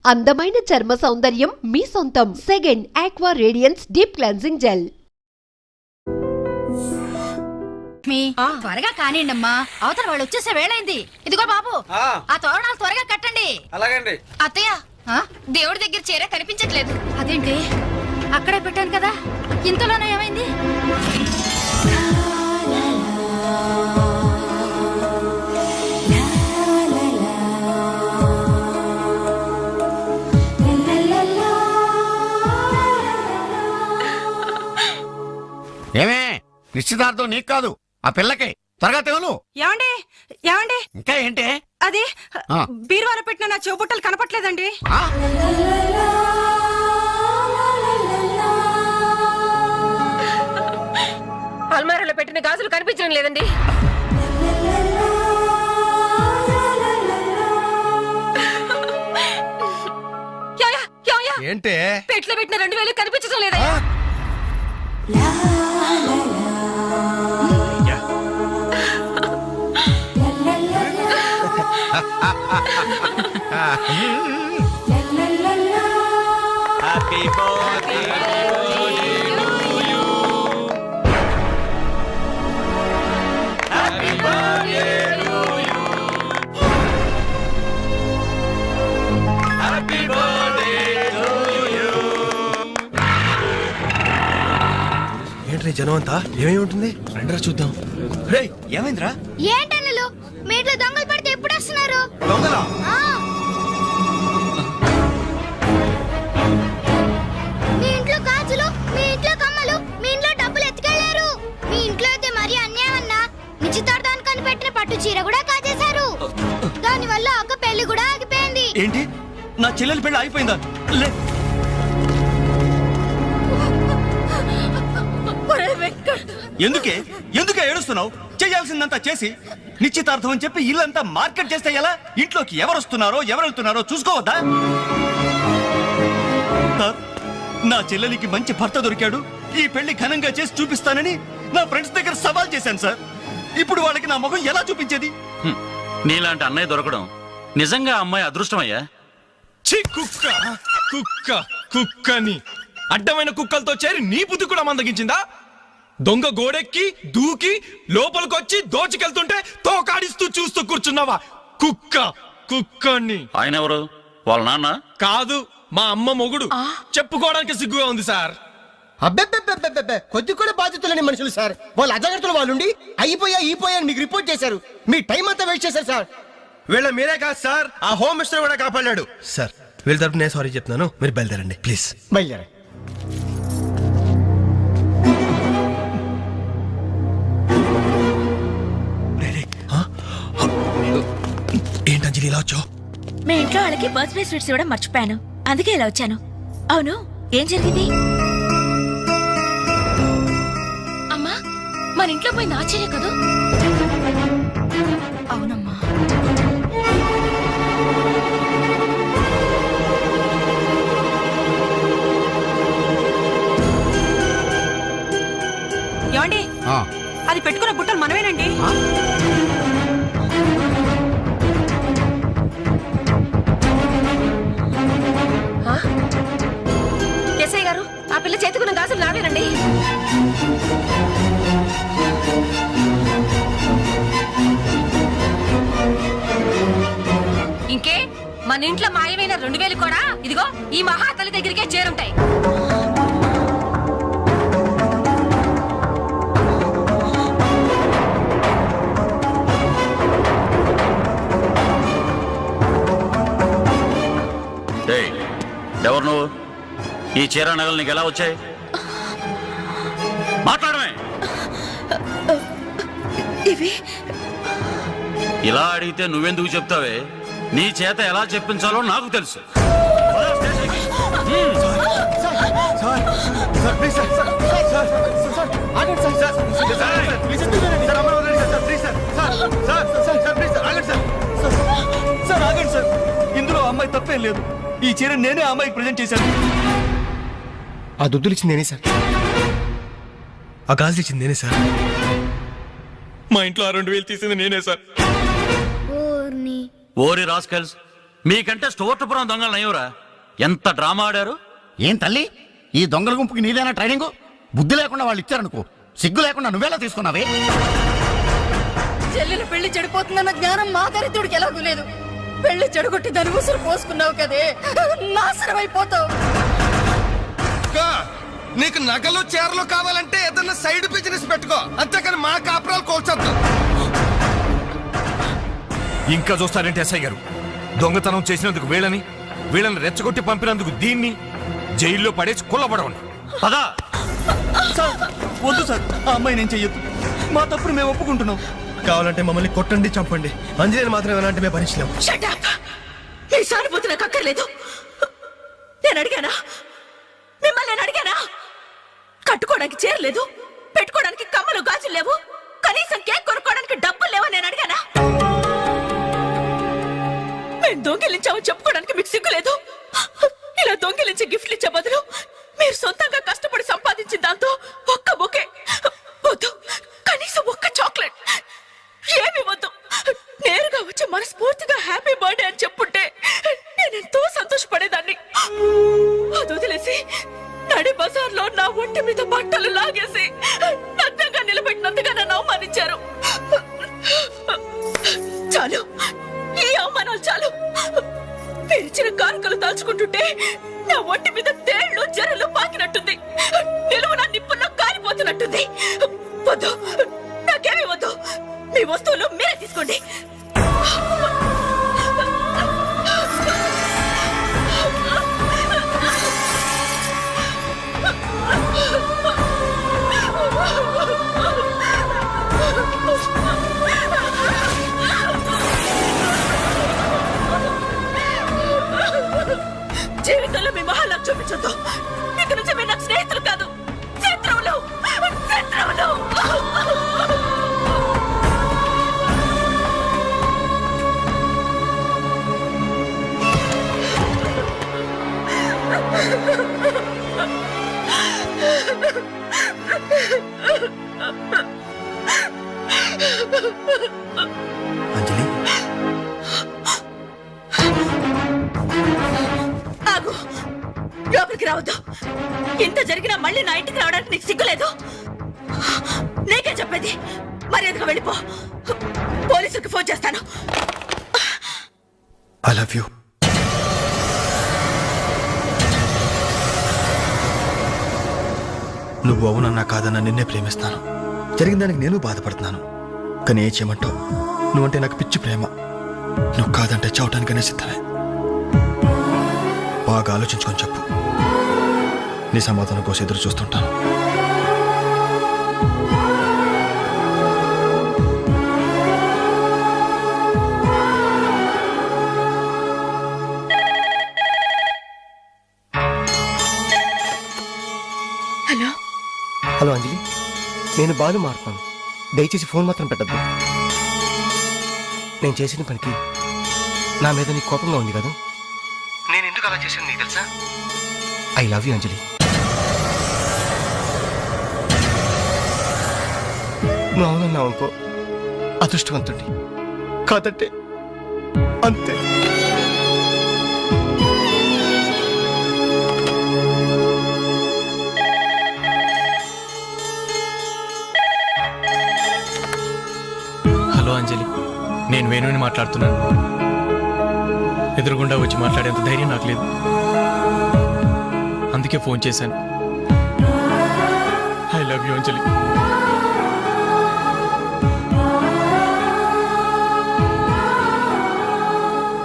అందమైన చర్మ సౌందర్యం మీ సొంతం. Second aqua radiance deep cleansing gel. త్వరగా కానివ్వండమ్మా, అవతల వాళ్ళు వచ్చేసే వేళైంది. ఇదిగో బాబు, ఆ తోరణాలు త్వరగా కట్టండి. అలాగండి. అత్తయ్య, దేవుడి దగ్గర చీర కనిపించట్లేదు. అదేంటి, అక్కడే పెట్టాను కదా, ఇంతలోనే ఏమైంది? ఏమే, నిశ్చితార్థం నీకు కాదు, ఆ పిల్లకి. త్వరగా తెలు. ఏమండి ఏమండి, ఇంకా ఏంటి? అది బీరువాలో పెట్టిన నా చెవుబుట్టలు కనపట్లేదండి. అల్మారాలో పెట్టిన గాజులు కనిపించడం లేదండి. ఏంటే పెట్లో పెట్టిన 2000 కనిపించడం లేదా? Happy birthday to you. Happy birthday to you. Happy birthday to you. Entry జనం అంతా? ఏమేమి ఉంటుంది రండిరా చూద్దాం. రే ఏమైందిరా? ఏంటన్నలు, మీ ఇంట్లో దొంగలు పడితే ఎప్పుడు వస్తున్నారు? దొంగలా? మీ ఇంట్లో గాజులు, మీ ఇంట్లో కమ్మలు, మీ ఇంట్లో డబ్బులు ఎత్తుకెళ్లారు. మీ ఇంట్లో అయితే మరీ అన్యాయం అన్నా. నిశ్చితార్థానికి పెట్టిన పట్టు చీర కూడా కాజేశారు. దానివల్ల అక్క పెళ్లి కూడా ఆగిపోయింది. ఏంటి, నా చెల్లెలి పెళ్లి అయిపోయిందా? లే, ఎందుకే ఎందుకే ఏడుస్తున్నావు? చేయాల్సిందంతా చేసి నిశ్చితార్థం అని చెప్పి ఇల్లంతా మార్కెట్ చేస్తే ఎలా? ఇంట్లోకి ఎవరు వస్తున్నారో ఎవరు వెళ్తున్నారో చూసుకోవద్దా? నా చెల్లెలికి మంచి భర్త దొరికాడు, ఈ పెళ్లి ఘనంగా చేసి చూపిస్తానని నా ఫ్రెండ్స్ దగ్గర సవాల్ చేశాను సార్. ఇప్పుడు వాళ్ళకి నా ముఖం ఎలా చూపించేది? నీలాంటి అన్నయ్య దొరకడం నిజంగా అమ్మాయి అదృష్టమయ్యా. కుక్క కుక్క కుక్కని అడ్డమైన కుక్కలతో చేరి నీ బుద్ధి కూడా మందగించిందా? దొంగ గోడెక్కి దూకి లోపలికొచ్చి దోచుకెళ్తుంటే తోకాడిస్తూ చూస్తూ కూర్చున్నావా? కుక్క కుక్కని. ఆయన ఎవరు? వాళ్ళ నాన్న కాదు, మా అమ్మ మొగుడు. చెప్పుకోవడానికి సిగ్గుగా ఉంది సార్. అబ్బెబ్బెబ్బెబ్బెబ్బె, కొద్ది కూడా బాధ్యతలేని మనుషులు సార్. వాళ్ళు అజాగ్రత్తలు వాళ్ళుండి అయిపోయా మీకు రిపోర్ట్ చేశారు. మీ టైం అంతా వేస్ట్ చేశారు సార్. వీళ్ళ మీరే కాదు సార్, ఆ హోమ్ మినిస్టర్ కూడా కాపాడాడు సార్. వీళ్ళ తరపు నేను సారీ చెప్తున్నాను, మీరు బయలుదేరండి ప్లీజ్. బయలుదేరా. ఏంటంజలి ఇలా వచ్చావు? మీ ఇంట్లో వాళ్ళకి బర్త్డే స్వీట్స్ ఇవ్వడం మర్చిపోయాను, అందుకే ఇలా వచ్చాను. అవును, ఏం జరిగింది? అమ్మా, మన ఇంట్లో పోయింది ఆశ్చర్య కదా? అవునమ్మా. ఏమండి, అది పెట్టుకున్న బుట్టలు మనమేనండి. ఎస్ఐ గారు, ఆ పిల్ల చేతుకున్న గాజులు నావేనండి. ఇంకే, మన ఇంట్లో మాయమైన 2000 కూడా ఇదిగో ఈ మహాతల్లి దగ్గరికే చేరుంటాయి. ఎవరు నువ్వు? ఈ చీర నగలు నీకు ఎలా వచ్చాయి? మాట్లాడమే. ఇలా అడిగితే నువ్వెందుకు చెప్తావే? నీ చేత ఎలా చెప్పించాలో నాకు తెలుసు. ఇందులో అమ్మాయి తప్పేం లేదు. ఈ చీర నేనే అమ్మాయికి ప్రజెంట్ చేశాను. ఆ దుద్దులు ఇచ్చింది నేనే సార్. ఆ గాజులు ఇచ్చింది నేనే సార్. మా ఇంట్లో 2000 తీసింది నేనే సార్. ఓరి రాస్కల్స్, మీకంటే స్టోర్టపురం దొంగలు నయ్యవరా. ఎంత డ్రామా ఆడారు. ఏం తల్లి, ఈ దొంగల గుంపుకి నీదేనా ట్రైనింగ్? బుద్ధి లేకుండా వాళ్ళు ఇచ్చారనుకో, సిగ్గు లేకుండా నువ్వేలా తీసుకున్నావే? చెల్లెలు పెళ్లి చెడిపోతుందన్న జ్ఞానం మా దరిద్రుడికి ఎలాగూ లేదు. పెళ్లి చెడగొట్టి దాని ఉసురు పోసుకున్నావు కదే, నాశనం అయిపోతావు. నీకు నగలు చీరలు కావాలంటే ఏదన్నా సైడ్ బిజినెస్ పెట్టుకో, అంతేకాని మా కాపురాలు కోల్చొద్దు. ఇంకా చూస్తారంటే ఎస్ఐ గారు, దొంగతనం చేసినందుకు వీళ్ళని రెచ్చగొట్టి పంపినందుకు దీన్ని జైల్లో పడేసి కుల్లబడవండి. పదా సార్, వద్దు సార్, ఆ అమ్మాయి నేను చెయ్యొద్దు. మా తప్పును మేము ఒప్పుకుంటున్నాం. కావాలంటే మమ్మల్ని కొట్టండి, చంపండి, అంజలిని మాత్రం ఎలాంటి మేము భరించలేము. Shut up! ఈ సానుభూతి నాకు అక్కర్లేదు. నేను అడిగానా? మిమ్మల్ని నేను అడిగానా? కట్టుకోవడానికి చీరలేదు, పెట్టుకోవడానికి కమ్మలు గాజులు లేవు, కనీసం కేక్ కొనుక్కోవడానికి డబ్బులు లేవని నేను అడిగానా? మేము దొంగిలించామని చెప్పుకోవడానికి మీకు సిగ్గులేదు. ఇలా దొంగిలించి గిఫ్ట్లు ఇచ్చే బదులు మీరు సొంతంగా కష్టపడి సంపాదించిన దాంతో ఒక్క బొకే వద్దు, కనీసం ఒక్క చాక్లెట్ ఏమి వద్దు, నేరుగా వచ్చి మనస్ఫూర్తిగా హ్యాపీ బర్త్డే అని చెప్పుంటే నేను ఎంతో సంతోషపడేదాన్ని. అది వదిలేసి నడి బజార్లో నా ఒంటి మీద బట్టలు లాగేసి నగ్నంగా నిలబెట్టినందుగా నన్ను అవమానించారు. చాలు, ఈ అవమానాలు చాలు. తెరిచిన కానుకలు దాచుకుంటుంటే నా ఒంటి మీద తేళ్లు జరలు పాకినట్టుంది, నిలువున నిప్పుల్లో కాలిపోతున్నట్టుంది. వద్దు, నాకేమీ వద్దు. మీ వస్తువులు మీరే తీసుకోండి. జీవితంలో మీ మహాలకు చూపించొద్దు. ఇక నుంచి మీరు నాకు స్నేహితులు కాదు, శత్రువులు. శత్రువులు. అంజలి, ఆగు, లోపలికి రావద్దు. ఇంత జరిగినా మళ్ళీ నా ఇంటికి రావడానికి నీకు సిగ్గులేదు? నీకే చెప్పేది, మర్యాదగా వెళ్ళిపో. పోలీసులకు ఫోన్ చేస్తాను. I love you. నువ్వు అవునన్నా కాదన్నా నిన్నే ప్రేమిస్తాను. జరిగిన దానికి నేను బాధపడుతున్నాను, కానీ ఏం చేయమంటావు? నువ్వంటే నాకు పిచ్చి ప్రేమ. నువ్వు కాదంటే చావటానికనే సిద్ధమే. బాగా ఆలోచించుకొని చెప్పు. నీ సమాధానం కోసం ఎదురు చూస్తుంటాను. హలో హలో అంజలి, నేను బాలు మారుతాను. దయచేసి ఫోన్ మాత్రం పెట్టద్దు. నేను చేసిన పనికి నా మీద నీకు కోపంగా ఉంది కదా? నేను ఎందుకు అలా చేశాను నీకు తెలుసా? ఐ లవ్ యూ అంజలి. నువ్వు అవునన్నావు అనుకో, అదృష్టవంతుడి. కాదంటే అంతే. హలో అంజలి, నేను వేణుని మాట్లాడుతున్నాను. ఎదురుగుండా వచ్చి మాట్లాడేంత ధైర్యం నాకు లేదు, అందుకే ఫోన్ చేశాను. ఐ లవ్ యూ అంజలి.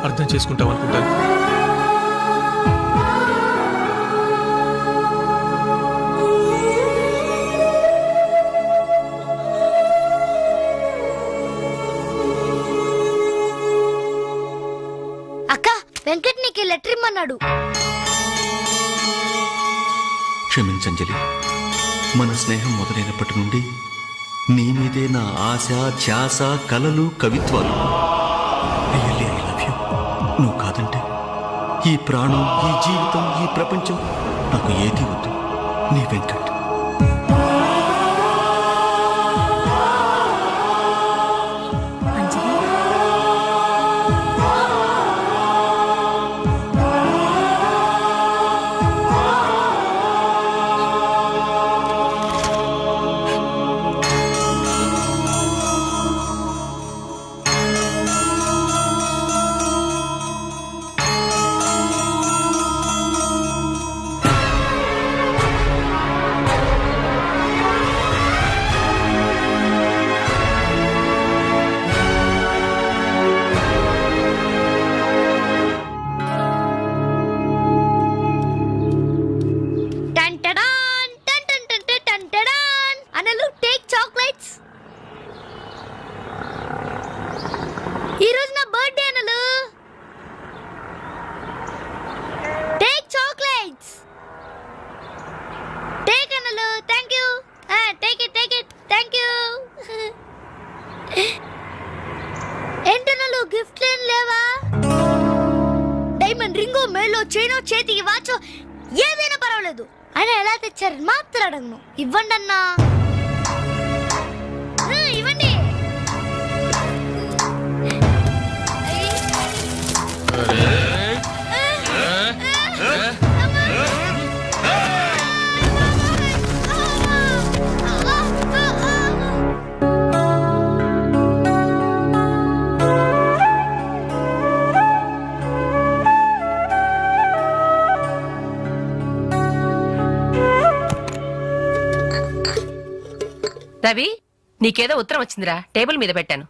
అర్థం చేసుకుంటావు అనుకుంటాను. అక్క, వెంకట్ నీకు లెటర్ ఇమ్మన్నాడు. క్షమించంజలి, మన స్నేహం మొదలైనప్పటి నుండి నీ మీదే నా ఆశ, ధ్యాస, కలలు, కవిత్వాలు. Really I love you. నువ్వు కాదంటే ఈ ప్రాణం, ఈ జీవితం, ఈ ప్రపంచం నాకు ఏది వద్దు. నీ వెంకట్. చేతికి వాచో ఏదైనా పర్వాలేదు. ఆయన ఎలా తెచ్చారని మాత్రం అడగను. ఇవ్వండి అన్నా. ఇవ్వండి. రవి, నీకేదో ఉత్తరం వచ్చిందిరా, టేబుల్ మీద పెట్టాను.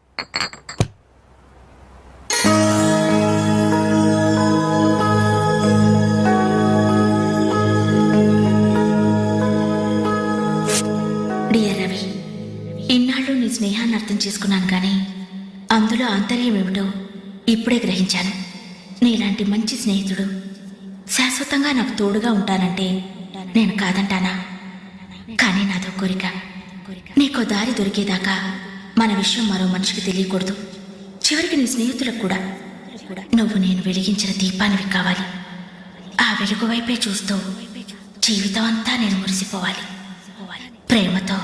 డియర్ రవి, ఇన్నాళ్ళు నీ స్నేహాన్ని అర్థం చేసుకున్నాను కానీ అందులో ఆంతర్యం ఏమిటో ఇప్పుడే గ్రహించాను. నీలాంటి మంచి స్నేహితుడు శాశ్వతంగా నాకు తోడుగా ఉంటానంటే నేను కాదంటానా? కానీ నాదో కోరిక, నీకో దారి దొరికేదాకా మన విషయం మరో మనిషికి తెలియకూడదు. చివరికి నీ స్నేహితులకు కూడా నువ్వు నేను వెలిగించిన దీపానివి కావాలి. ఆ వెలుగు వైపే చూస్తూ జీవితం అంతా నేను మురిసిపోవాలి. ప్రేమతో